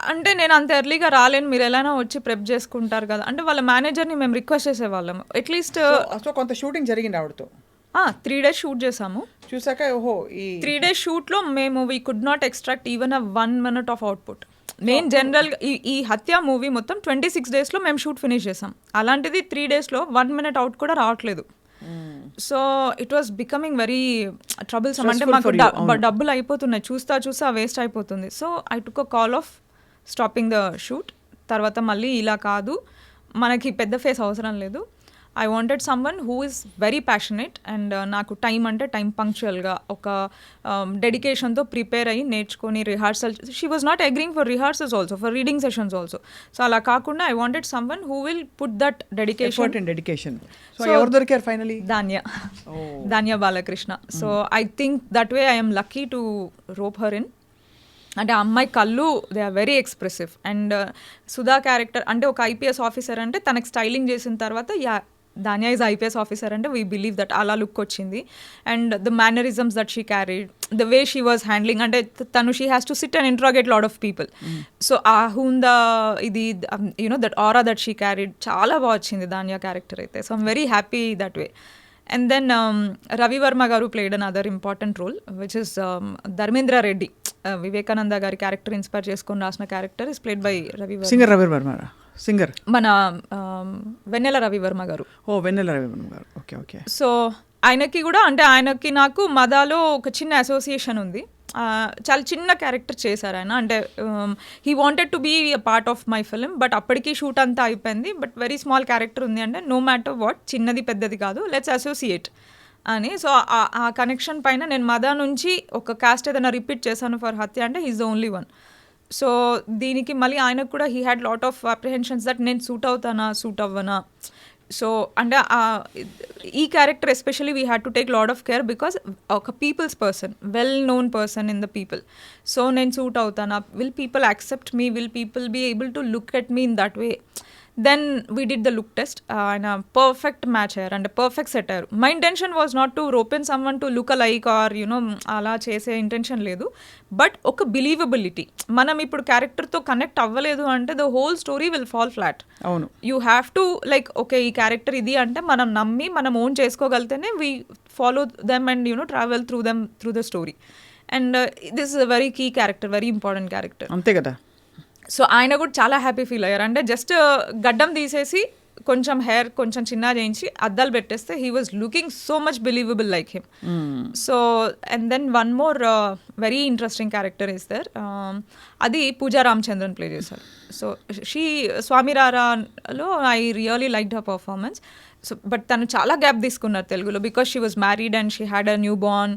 అంటే నేను అంత ఎర్లీగా రాలేను, మీరు ఎలానో వచ్చి ప్రెప్ చేసుకుంటారు కదా అంటే వాళ్ళ మేనేజర్ని మేము రిక్వెస్ట్ చేసేవాళ్ళము. అట్లీస్ట్ సో కొంత షూటింగ్ జరిగింది ఆవిడతో. 3 days షూట్ చేసాము. చూసాక ఓహో ఈ 3 days షూట్లో మేము we could not extract even a 1 minute of output. నేను జనరల్గా ఈ హత్య మూవీ మొత్తం 26 daysలో మేము షూట్ ఫినిష్ చేసాం. అలాంటిది 3 daysలో 1 minute అవుట్ కూడా రావట్లేదు. So it was becoming very troublesome. అంటే మాకు డబ్బులు అయిపోతున్నాయి, చూస్తా వేస్ట్ అయిపోతుంది. So I took a call of stopping the shoot. తర్వాత మళ్ళీ ఇలా కాదు, మనకి పెద్ద ఫేస్ అవసరం లేదు. I wanted someone who is very passionate and నాకు టైం అంటే టైం పంక్చువల్గా ఒక డెడికేషన్తో ప్రిపేర్ అయ్యి నేర్చుకొని rehearsal. She was not agreeing for rehearsals also, for reading sessions also. So అలా కాకుండా I wanted someone who will put that dedication. So ఎవరు దొరికారు finally? Dhanya Balakrishna. So I think that way I'm lucky to rope her in. అంటే ఆ అమ్మాయి కళ్ళు they are very expressive. And Sudha character అంటే ఒక ఐపీఎస్ ఆఫీసర్ అంటే తనకి స్టైలింగ్ చేసిన తర్వాత ధాన్య ఈజ్ ఐపీఎస్ ఆఫీసర్ అంటే వీ బిలీవ్ దట్ అలా లుక్ వచ్చింది. And the mannerisms that she carried, the way she was handling, అంటే తను she has to SIT and interrogate lot of people. So ఆ హూందా ఇది you know that aura that she carried చాలా బాగా వచ్చింది ధాన్య క్యారెక్టర్ అయితే. So I'm very happy that way. And then Ravi Verma garu played another important role, which is Dharmendra Reddy. Vivekananda gari character inspire cheskoni rasina character is played by Ravi Verma. Singer Ravi Verma. Singer mana Vennela Ravi Verma garu. Oh, Vennela Ravi Verma garu. Okay. So ఆయనకి కూడా అంటే ఆయనకి నాకు మదాలో ఒక చిన్న association ఉంది. చాలా చిన్న క్యారెక్టర్ చేశారు ఆయన. అంటే he wanted to be a part of my film, but అప్పటికి షూట్ అంతా అయిపోయింది. బట్ వెరీ స్మాల్ క్యారెక్టర్ ఉంది అంటే నో మ్యాటర్ వాట్, చిన్నది పెద్దది కాదు, లెట్స్ అసోసియేట్ అని. సో ఆ కనెక్షన్ పైన నేను మదా నుంచి ఒక కాస్ట్ ఏదైనా రిపీట్ చేశాను ఫర్ హత్య అంటే he's the only one. So దీనికి మళ్ళీ ఆయనకు కూడా he had lot of apprehensions that నేను సూట్ అవుతానా సూట్ అవ్వనా. సో అంటే ఈ character especially we had to take lot of care because ఒక people's person, well known person in the people. So నేను సూట్ అవుతానా, will people accept me, will people be able to look at me in that way. Then we did the look test. ఆయన perfect match అయ్యారు అంటే perfect set అయ్యారు. My intention was not to rope in someone to look alike or you know అలా చేసే intention లేదు. But ఒక believability, మనం ఇప్పుడు క్యారెక్టర్తో కనెక్ట్ అవ్వలేదు అంటే the whole story will fall flat. అవును, you have to like okay ఈ క్యారెక్టర్ ఇది అంటే మనం నమ్మి మనం ఓన్ చేసుకోగలితేనే we follow them and you know travel through the story. And this is a very key character, very important character. అంతే కదా. సో ఆయన కూడా చాలా హ్యాపీ ఫీల్ అయ్యారు. అంటే జస్ట్ గడ్డం తీసేసి కొంచెం హెయిర్ కొంచెం చిన్న చేయించి అద్దాలు పెట్టేస్తే he was looking so much believable like him. So and then one more very interesting character is there. అది పూజా రామచంద్రన్ ప్లే చేశారు. సో షీ స్వామిరారాలో I really liked her performance. So but తను చాలా గ్యాప్ తీసుకున్నారు తెలుగులో because she was married and she had a newborn.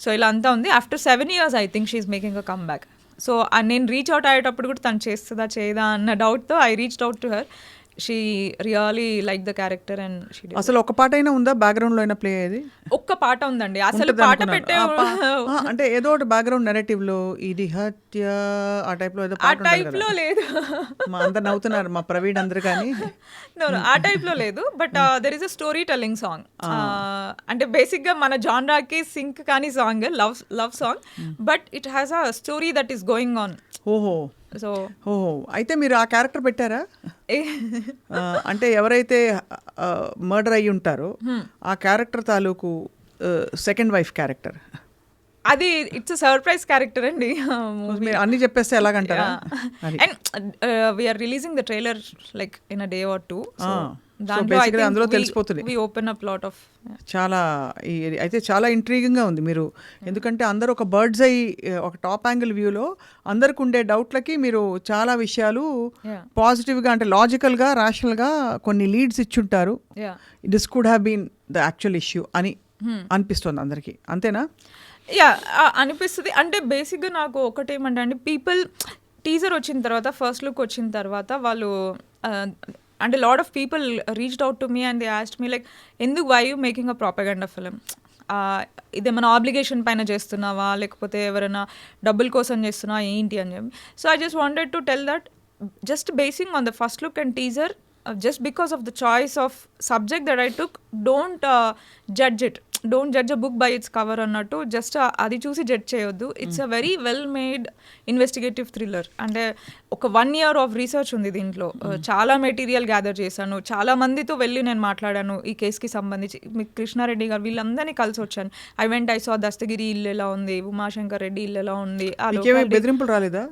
So ఇలా అంతా ఉంది. After 7 years I think she is making a comeback. So నేను reach out అయ్యేటప్పుడు కూడా తను చేస్తుందా చేయదా అన్న డౌట్తో I reached out to her. She really like the character and she అసలు ఒక పాట అయినా ఉందా బ్యాక్గ్రౌండ్ లో అయినా ప్లే అయ్యేది? ఒక్క పాట ఉందండి. అసలు ఉంటది పాట అనుకున్నాను. పెట్టే అంటే ఏదో ఒకటి బ్యాక్గ్రౌండ్ నెరేటివ్ లో ఇది హత్య ఆ టైప్ లో ఏదో ఆ పాట ఉంటది టైప్ లో కదా. లేదు. మా అందరు నవ్వుతున్నారు, మా ప్రవీణ్ అందరు కానీ. నో ఆ టైప్ లో లేదు, but there is a story telling song. అంటే బేసిక్ గా మన జాన్రాకి సింక్ కానీ song, love song, but it has a story that is going on. ఓహో సో ఓహో, అయితే మీరు ఆ క్యారెక్టర్ పెట్టారా? అంటే ఎవరైతే మర్డర్ అయ్యి ఉంటారో ఆ క్యారెక్టర్ తాలూకు సెకండ్ వైఫ్ క్యారెక్టర్. అది ఇట్స్ సర్ప్రైజ్ క్యారెక్టర్ అండి. మీరు అన్ని చెప్పేస్తే ఎలాగంటారా? అది. And we're releasing the trailer like in a day or two. basically అందులో తెలిసిపోతుంది. We open up lot of చాలా అయితే చాలా ఇంట్రీగింగ్గా ఉంది. మీరు ఎందుకంటే అందరూ ఒక బర్డ్స్ ఐ ఒక టాప్ యాంగిల్ వ్యూలో అందరికి ఉండే డౌట్లకి మీరు చాలా విషయాలు పాజిటివ్గా అంటే లాజికల్గా రేషనల్గా కొన్ని లీడ్స్ ఇచ్చుంటారు. This could have been the actual issue అని అనిపిస్తుంది అందరికీ, అంతేనా? యా అనిపిస్తుంది. అంటే బేసిక్గా నాకు ఒకటేమంటే అండి, పీపుల్ టీజర్ వచ్చిన తర్వాత, ఫస్ట్ లుక్ వచ్చిన తర్వాత వాళ్ళు అంటే lot of people reached out to me and they asked me like, ఎందుకు why you making a propaganda film, ఇదేమైనా ఆబ్లిగేషన్ పైన చేస్తున్నావా లేకపోతే ఎవరైనా డబ్బుల కోసం చేస్తున్నావా ఏంటి అని చెప్పి. So I just wanted to tell that just basing on the first look and teaser, just because of the choice of subject that I took, don't judge it, don't judge a book by its cover అన్నట్టు just అది చూసి judge చేయొద్దు. It's a very well made investigative thriller. అంటే ఒక 1 year of research ఉంది దీంట్లో. చాలా material gather చేశాను, చాలా మందితో వెళ్ళి నేను మాట్లాడాను ఈ కేసుకి సంబంధించి. మీ కృష్ణారెడ్డి గారు వీళ్ళందరినీ కలిసి వచ్చాను. ఐ సాw దస్తగిరి ఇల్లు ఎలా ఉంది, ఉమాశంకర్ రెడ్డి ఇల్లు ఎలా ఉంది. బెదిరింపులు రాలేదా?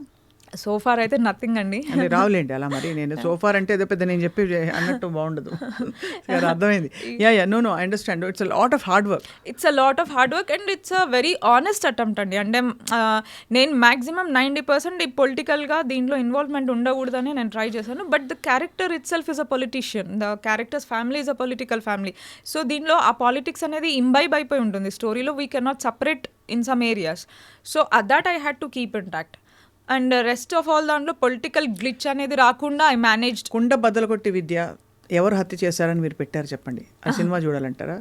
సోఫార్ అయితే నథింగ్ అండి. రావులేండి అలా. మరి నేను సోఫార్ అంటే ఏదో పెద్ద నేను చెప్పి అన్నట్టు బాగుండదు. అర్థమైంది. Yeah no I understand. It's a lot of hard work. It's a lot of hard work and it's a very honest attempt అండి. అంటే నేను మ్యాక్సిమం 90% ఈ పొలిటికల్గా దీంట్లో ఇన్వాల్వ్మెంట్ ఉండకూడదని నేను ట్రై చేశాను. But the character it self is a politician, the characters family is a political family. So దీనిలో ఆ పాలిటిక్స్ అనేది ఇంబైబ్ అయిపోయి ఉంటుంది స్టోరీలో. We can not separate in some areas. So that I had to keep intact. And rest of all దాంట్లో political glitch అనేది రాకుండా I managed. కుండ బద్దలు కొట్టి విద్య ఎవరు హత్య చేశారని మీరు పెట్టారు చెప్పండి. ఆ సినిమా చూడాలంటారా?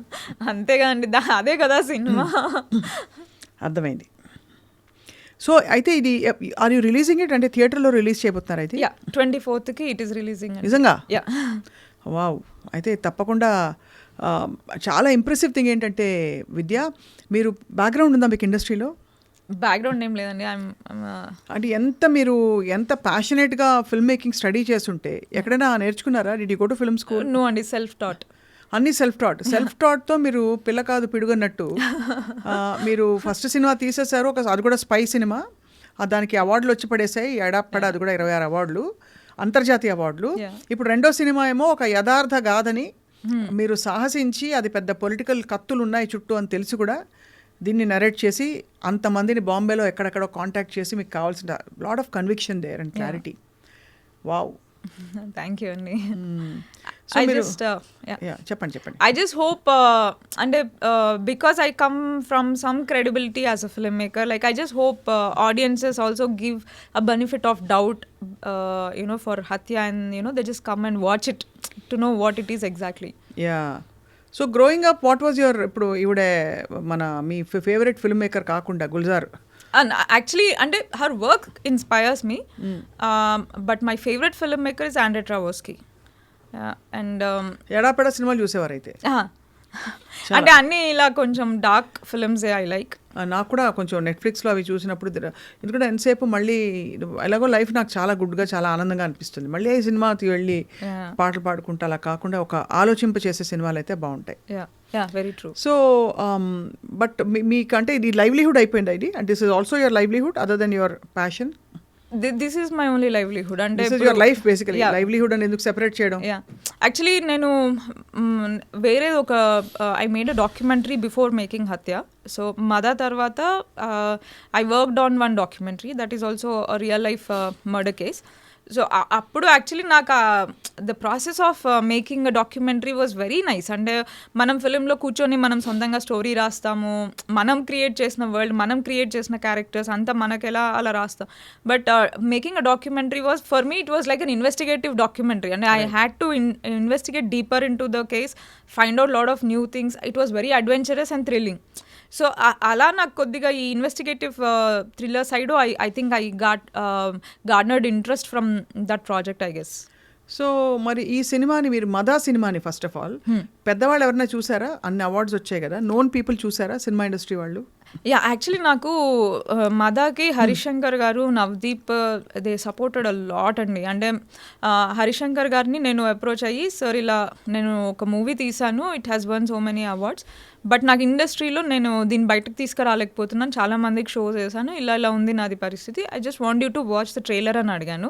అంతేగా అండి, అదే కదా సినిమా. అర్థమైంది. సో అయితే ఇది ఆర్ యూ రిలీజింగ్ ఇట్, అంటే థియేటర్లో రిలీజ్ చేయబోతున్నారు అయితే? 24th it is releasing. నిజంగా? వావ్. అయితే తప్పకుండా. చాలా ఇంప్రెసివ్ థింగ్ ఏంటంటే విద్య, మీరు బ్యాక్గ్రౌండ్ ఉందా మీకు ఇండస్ట్రీలో? బ్యాక్గ్రౌండ్ ఏం లేదండి. అంటే మీరు ఎంత ప్యాషనేట్గా ఫిల్మ్ మేకింగ్ స్టడీ చేస్తుంటే ఎక్కడైనా నేర్చుకున్నారా? Did you go to film school? No అండి, సెల్ఫ్ టాట్. అన్ని సెల్ఫ్ టాట్తో మీరు పిల్ల కాదు పిడుగన్నట్టు మీరు ఫస్ట్ సినిమా తీసేశారు, అది కూడా స్పై సినిమా. దానికి అవార్డులు వచ్చి పడేసాయి, ఎడాపడ అది కూడా 26 అవార్డులు, అంతర్జాతీయ అవార్డులు. ఇప్పుడు రెండో సినిమా ఏమో ఒక యథార్థ గాథని మీరు సాహసించి, అది పెద్ద పొలిటికల్ కత్తులు ఉన్నాయి చుట్టూ అని తెలిసి కూడా దీన్ని నరేట్ చేసి అంతమందిని బాంబేలో ఎక్కడెక్కడో కాంటాక్ట్ చేసి మీకు కావాల్సిన lot of conviction there and clarity. Wow. Thank you అండి. చెప్పండి. I just hope and because I come from some credibility as a filmmaker, like I just hope audiences also give a benefit of doubt for Hatya, and they just come and watch it to know what it is exactly. So growing up what was your, ఇప్పుడు ఇవిడే మన మీ favourite film maker కాకుండా Gulzar? And actually, and her work inspires me, but my favorite filmmaker is Andrei Tarkovsky. And ఎడాపెడ సినిమాలు చూసేవారు అయితే? అంటే అన్నీ ఇలా కొంచెం డార్క్ ఫిల్మ్స్ ఐ లైక్. నాకు కూడా కొంచెం నెట్ఫ్లిక్స్లో అవి చూసినప్పుడు, ఎందుకంటే ఎంతసేపు మళ్ళీ ఎలాగో లైఫ్ నాకు చాలా గుడ్గా చాలా ఆనందంగా అనిపిస్తుంది. మళ్ళీ ఈ సినిమాకి వెళ్ళి పాటలు పాడుకుంటా అలా కాకుండా ఒక ఆలోచింప చేసే సినిమాలు అయితే బాగుంటాయి. Very true. సో బట్ మీకంటే ఇది లైవ్లీహుడ్ అయిపోయింది ఇది, and this is also your livelihood other than your passion? This is my only livelihood. అంటే యువర్ లైఫ్ బేసికలీ. లైవ్లీహుడ్ అని ఎందుకు సెపరేట్ చేయడం? యాక్చువల్లీ నేను వేరే ఒక I made a documentary before making Hatya. So మదా తర్వాత I worked on one documentary that is also real life murder case. So అప్పుడు యాక్చువల్లీ నాకు the process of making a documentary was very nice. అంటే మనం ఫిలింలో కూర్చొని మనం సొంతంగా స్టోరీ రాస్తాము, మనం క్రియేట్ చేసిన వరల్డ్, మనం క్రియేట్ చేసిన క్యారెక్టర్స్ అంతా మనకెలా అలా రాస్తాం. But making a documentary was for me it was like an investigative documentary. అంటే I had to investigate deeper in to the case, find out lot of new things. It was very adventurous and thrilling. So అలా నాకు కొద్దిగా ఈ investigative thriller side I think I garnered interest from that project I guess. So మరి ఈ సినిమాని మీరు మదా సినిమాని first of all పెద్దవాళ్ళు ఎవరైనా చూసారా? అన్ని అవార్డ్స్ వచ్చాయి కదా, నోన్ పీపుల్ చూసారా సినిమా ఇండస్ట్రీ వాళ్ళు? యా, యాక్చువల్లీ నాకు మదాకి హరిశంకర్ గారు, Navdeep they supported a lot అండి. అంటే హరిశంకర్ గారిని నేను అప్రోచ్ అయ్యి, సార్ ఇలా నేను ఒక మూవీ తీశాను, it has one so many awards, but నాకు ఇండస్ట్రీలో నేను దీన్ని బయటకు తీసుకురాలేకపోతున్నాను, చాలా మందికి షోస్ వేసాను, ఇలా ఇలా ఉంది నాది పరిస్థితి, I just want you to watch the trailer అని అడిగాను.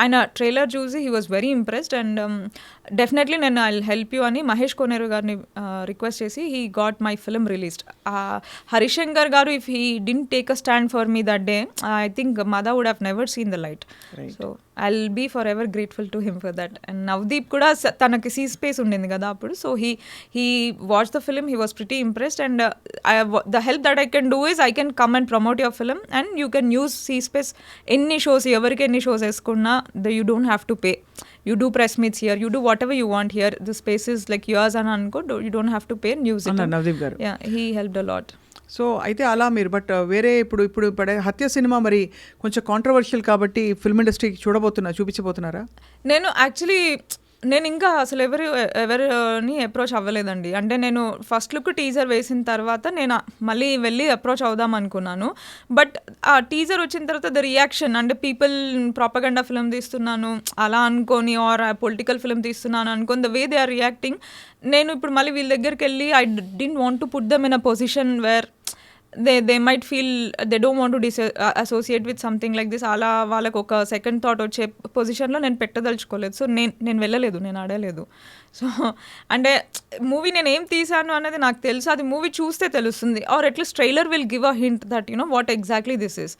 ఆయన ట్రైలర్ చూసి he was very impressed and definitely నేను ఐ హెల్ప్ యూ అని మహేష్ కోనేరు గారిని రిక్వెస్ట్ చేసి he got my film released. Harishankar గారు, if he didn't take a stand for me that day, I think Madha would have never seen the light. Right. So I'll be forever grateful to him for that. And Navdeep kuda tanaki C space undindi kada appudu, so he watched the film, he was pretty impressed, and the help that I can do is I can come and promote your film and you can use C space any shows, evariki any shows eskunna, you don't have to pay. You do press meets here, you do whatever you want here, the space is like yours and anko, you don't have to pay and use it. Navdeep garu, yeah, he helped a lot. So అయితే అలా మీరు but వేరే ఇప్పుడు పడే హత్య cinema మరి కొంచెం controversial కాబట్టి ఫిల్మ్ ఇండస్ట్రీకి చూపించబోతున్నారా? నేను యాక్చువల్లీ నేను ఇంకా అసలు ఎవరిని అప్రోచ్ అవ్వలేదండి. అంటే నేను ఫస్ట్ లుక్ టీజర్ వేసిన తర్వాత నేను మళ్ళీ వెళ్ళి అప్రోచ్ అవుదాం అనుకున్నాను. బట్ ఆ టీజర్ వచ్చిన తర్వాత ద రియాక్షన్, అంటే పీపుల్ ప్రాపగండా ఫిల్మ్ తీస్తున్నాను అలా అనుకొని, ఆర్ పొలిటికల్ ఫిల్మ్ తీస్తున్నాను అనుకొని, the way they are reacting, నేను ఇప్పుడు మళ్ళీ వీళ్ళ దగ్గరికి వెళ్ళి I didn't want to put them in a position where they might feel they don't want to associate with something like this. అలా వాళ్ళకు ఒక సెకండ్ థాట్ వచ్చే పొజిషన్లో నేను పెట్టదలుచుకోలేదు. సో నేను వెళ్ళలేదు, నేను ఆడలేదు. సో అంటే మూవీ నేను ఏం తీసాను అనేది నాకు తెలుసు, అది మూవీ చూస్తే తెలుస్తుంది, or at least trailer will give a hint that you know what exactly this is.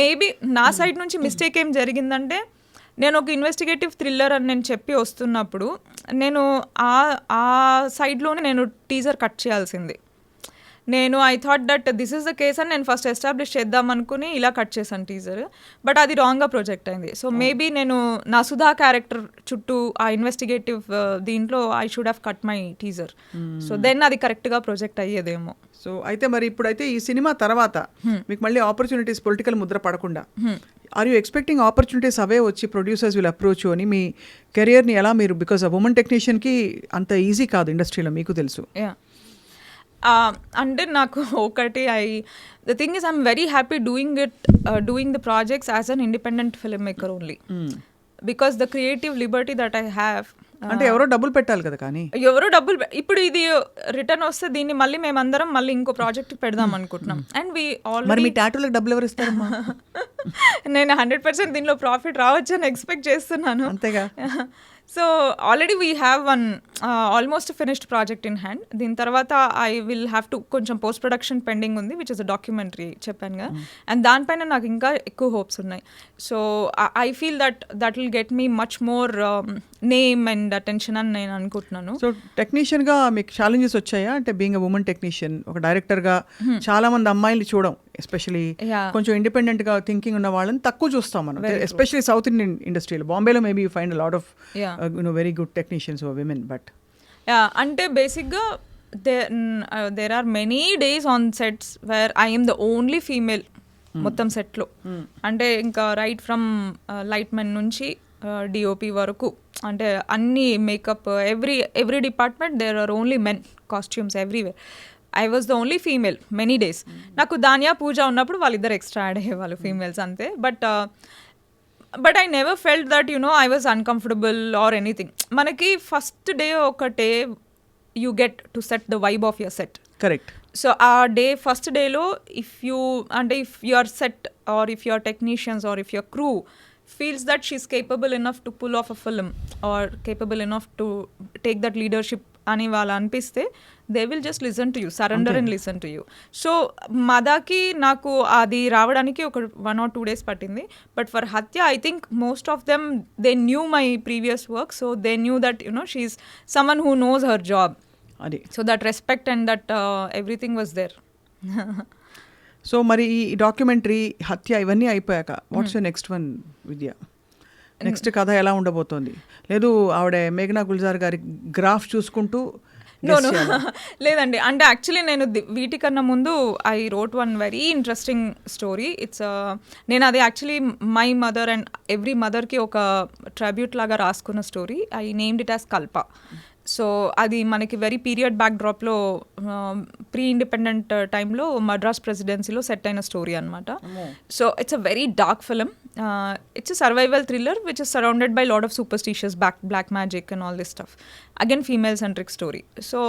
Maybe నా సైడ్ నుంచి మిస్టేక్ ఏం జరిగిందంటే, నేను ఒక ఇన్వెస్టిగేటివ్ థ్రిల్లర్ అని నేను చెప్పి వస్తున్నప్పుడు నేను ఆ సైడ్లోనే నేను టీజర్ కట్ చేయాల్సింది. I thought that this is the case అని నేను ఫస్ట్ ఎస్టాబ్లిష్ చేద్దాం అనుకుని ఇలా కట్ చేశాను టీజర్, బట్ అది రాంగ్గా ప్రొజెక్ట్ అయింది. సో మేబీ నేను నా సుధా క్యారెక్టర్ చుట్టూ ఆ ఇన్వెస్టిగేటివ్ దీంట్లో I should have cut my teaser. So then అది కరెక్ట్గా ప్రొజెక్ట్ అయ్యేదేమో. సో అయితే మరి ఇప్పుడైతే ఈ సినిమా తర్వాత మీకు మళ్ళీ ఆపర్చునిటీస్ పొలిటికల్ ముద్ర పడకుండా ఆర్ యూ ఎక్స్పెక్టింగ్ ఆపర్చునిటీస్ అవే వచ్చి ప్రొడ్యూసర్స్ విల్ అప్రోచ్ అని మీ కెరియర్ని ఎలా మీరు, బికాస్ ఆ ఉమెన్ టెక్నీషియన్కి అంత ఈజీ కాదు ఇండస్ట్రీలో, మీకు తెలుసు. అంటే నాకు ఒకటి the thing is I'm very happy doing the projects as an independent film maker only, because the creative Liberty that I have. అంటే ఎవరో డబ్బులు పెట్టాలి కదా, కానీ ఎవరో డబ్బులు ఇప్పుడు ఇది రిటర్న్ వస్తే దీన్ని మళ్ళీ మేమందరం మళ్ళీ ఇంకో ప్రాజెక్ట్ పెడదాం అనుకుంటున్నాం. అండ్ వి ఆల్రెడీ మీ టాటూలకు డబ్బులు ఎవరు ఇస్తారు? నేను 100% దీనిలో ప్రాఫిట్ రావచ్చు అని ఎక్స్పెక్ట్ చేస్తున్నాను. అంతేగా. So already we have one almost finished project in hand. దీని తర్వాత ఐ విల్ హ్యావ్ టు కొంచెం పోస్ట్ ప్రొడక్షన్ పెండింగ్ ఉంది, విచ్ ఇస్ అ డాక్యుమెంటరీ చెప్పాను కదా, అండ్ దానిపైన నాకు ఇంకా ఎక్కువ హోప్స్ ఉన్నాయి. So I feel that will get me much more name and attention అని నేను అనుకుంటున్నాను. సో టెక్నీషియన్గా మీకు ఛాలెంజెస్ వచ్చాయా? అంటే బీయింగ్ అ ఉమెన్ టెక్నీషియన్, ఒక డైరెక్టర్గా చాలా మంది అమ్మాయిలు చూడం, ఎస్పెషలీ కొంచెం ఇండిపెండెంట్గా థింకింగ్ ఉన్న వాళ్ళని తక్కువ చూస్తాం మనం, ఎస్పెషలీ సౌత్ ఇండియన్ ఇండస్ట్రీలో. బాంబేలో maybe you find lot of very good technicians or women, but అంటే బేసిక్గా there are many days on sets where I am the only female మొత్తం సెట్లో. అంటే ఇంకా రైట్ ఫ్రమ్ లైట్ మెన్ నుంచి డిఓపి వరకు, అంటే అన్ని makeup, every department there are only men, costumes everywhere. I was the only female many days. నాకు ధాన్యా పూజ ఉన్నప్పుడు వాళ్ళిద్దరు ఎక్స్ట్రా యాడ్ అయ్యేవాళ్ళు ఫీమేల్స్ అంతే. But I never felt that I was uncomfortable or anything. మనకి ఫస్ట్ డే ఒకటే you get to set the vibe of your set. Correct. So ఆ first డేలో if your set are if your technicians or if your crew feels that she's capable enough to pull off a film or capable enough to take that leadership అని వాళ్ళు అనిపిస్తే they will just listen to you, surrender and listen to you. So మదాకి నాకు అది రావడానికి ఒక 1 or 2 days పట్టింది. But for Hathya I think most of them they knew my previous work, so they knew that she's someone who knows her job. అది so that respect and that everything was there. So మరి ఈ documentary Hathya ఇవన్నీ అయిపోయాక what's your next one Vidya? Next కథ ఎలా ఉండబోతోంది? లేదు ఆవిడ మేఘనా గుల్జార్ గారి గ్రాఫ్ చూసుకుంటూ లేదండి, అంటే యాక్చువల్లీ నేను వీటికన్నా ముందు I wrote one very interesting story. నేను అది actually my mother and every మదర్కి ఒక ట్రిబ్యూట్ లాగా రాసుకున్న story. I named it as Kalpa. So అది మనకి వెరీ పీరియడ్ బ్యాక్ డ్రాప్లో ప్రీ ఇండిపెండెంట్ టైంలో మద్రాస్ ప్రెసిడెన్సీలో సెట్ అయిన స్టోరీ అనమాట. So it's a very dark film. It's a survival thriller which is surrounded by lot of superstitious black magic and all this stuff. Again female centric story. So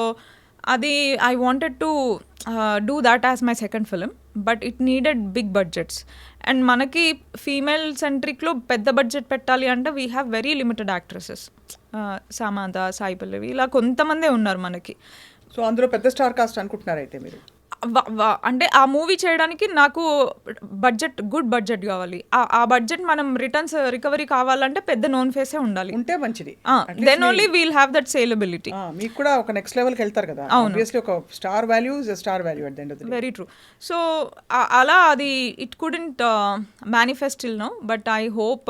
అది I wanted to do that as my second film, but it needed big budgets. And మనకి female సెంట్రిక్లో పెద్ద budget పెట్టాలి అంటే we have very limited actresses. Samantha, Sai Pallavi, ఇలా కొంతమందే ఉన్నారు మనకి. సో అందులో పెద్ద స్టార్ కాస్ట్ అనుకుంటున్నారు అయితే మీరు? అంటే ఆ మూవీ చేయడానికి నాకు గుడ్ బడ్జెట్ కావాలి. ఆ బడ్జెట్ మనం రిటర్న్స్ రికవరీ కావాలంటే పెద్ద నోన్ ఫేసే ఉండాలి, ఉంటే మంచిది. Then only we'll have that saleability. మీకు కూడా ఒక నెక్స్ట్ లెవెల్కి వెళ్తారు కదా. ఆబ్వియస్లీ ఒక star value is a star value at the end of the day. Very true. So అలా అది it couldn't manifest till now, but I hope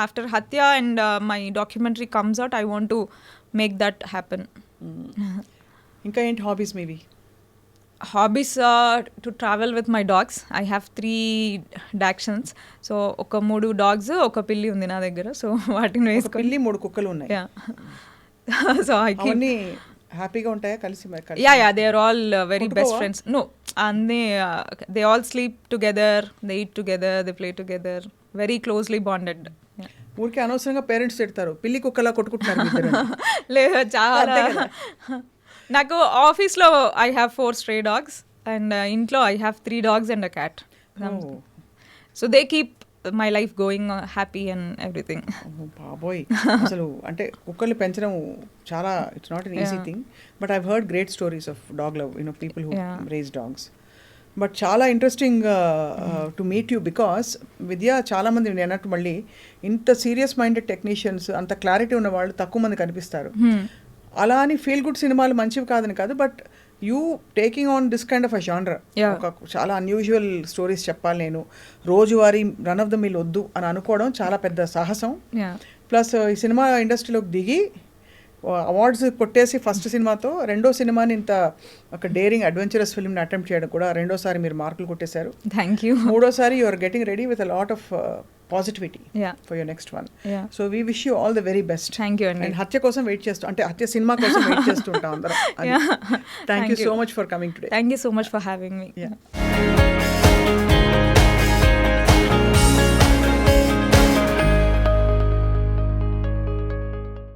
after Hathya and my documentary comes out I want to make that happen. ఇంకా ఏంటి hobbies మీవి? Hobbies to travel with my dogs. I have 3 డాక్షన్స్. So ఒక 3 dogs, ఒక పిల్లి ఉంది నా దగ్గర. So వాటిని వేసుకొని పిల్లి 3 కుక్కలు ఉన్నాయి. సో ఐ అన్ని హ్యాపీగా ఉంటాయా కలిసి? Yeah they are all very best friends. No, అన్నీ they all sleep together, they eat together, they play together, very closely bonded. ఊరికే అనవసరంగా పేరెంట్స్ తిడతారు పిల్లి కుక్కలా కొట్టుకుంటున్నారు. లేదు, చాలా. నాకు ఆఫీస్లో I have 4 stray dogs and ఇంట్లో I have 3 dogs and a cat. So they keep my life going happy and everything. బాబోయ్, అసలు అంటే కుక్కలు పెంచడం చాలా it's not an easy thing, but I've heard great stories of dog love, people who raise dogs. But చాలా interesting to meet you because Vidya చాలామంది నేను అన్నట్టు మళ్ళీ ఇంత సీరియస్ మైండెడ్ టెక్నీషియన్స్, అంత క్లారిటీ ఉన్న వాళ్ళు తక్కువ మంది కనిపిస్తారు. అలా అని ఫీల్ గుడ్ సినిమాలు మంచివి కాదని కాదు, but you taking on this kind of a genre. ఒక చాలా అన్యూజువల్ స్టోరీస్ చెప్పాలి, నేను రోజువారీ రన్ ఆఫ్ ద మిల్ వద్దు అని అనుకోవడం చాలా పెద్ద సాహసం. ప్లస్ ఈ సినిమా ఇండస్ట్రీలోకి దిగి అవార్డ్స్ కొట్టేసి ఫస్ట్ సినిమాతో రెండో సినిమాని ఇంత ఒక డేరింగ్ అడ్వెంచరస్ ఫిల్మ్ని అటెంప్ట్ చేయడం కూడా, రెండోసారి మీరు మార్కులు కొట్టేశారు. Thank you. మూడోసారి you are getting ready with a lot of positivity for your next one. So we wish you all the very best. Thank you అండి. అండ్ హత్య కోసం వెయిట్ చేస్తూ, అంటే హత్య సినిమా కోసం వెయిట్ చేస్తూ ఉంటాం అందరం. Thank you so much for coming today. Thank you so much for having me.